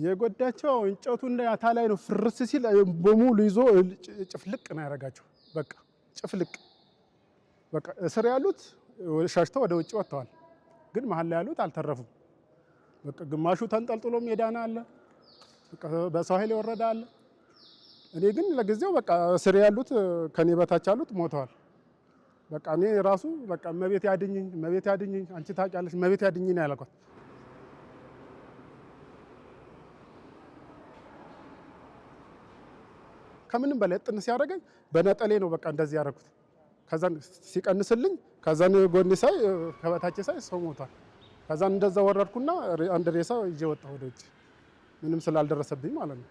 የጎዳቸው እንጨቱ እንደ አታላይ ነው ፍርስ ሲል በሙሉ ይዞ ጭፍልቅ ነው ያረጋቸው። በቃ ጭፍልቅ በቃ እስር ያሉት ሻሽተው ወደ ውጭ ወጥተዋል። ግን መሃል ላይ ያሉት አልተረፉም። በቃ ግማሹ ተንጠልጥሎ ሜዳና አለ። በቃ በሰው ኃይል ወረዳ አለ። እኔ ግን ለጊዜው በቃ እስር ያሉት ከኔ በታች ያሉት ሞተዋል። በቃ እኔ ራሱ በቃ መቤት ያድኝኝ አንቺ ታውቂያለሽ መቤት ያድኝኝ ነው ያልኳት። ከምንም በላይ ጥን ሲያደርገኝ በነጠሌ ነው በቃ እንደዚህ ያደረኩት። ከዛን ሲቀንስልኝ ከዛን ጎኔ ሳይ ከበታች ሳይ ሰው ሞቷል። ከዛን እንደዛ ወረድኩና አንድ ሬሳ ይዤ ወጣሁ ወደ ውጭ ምንም ስላልደረሰብኝ ማለት ነው።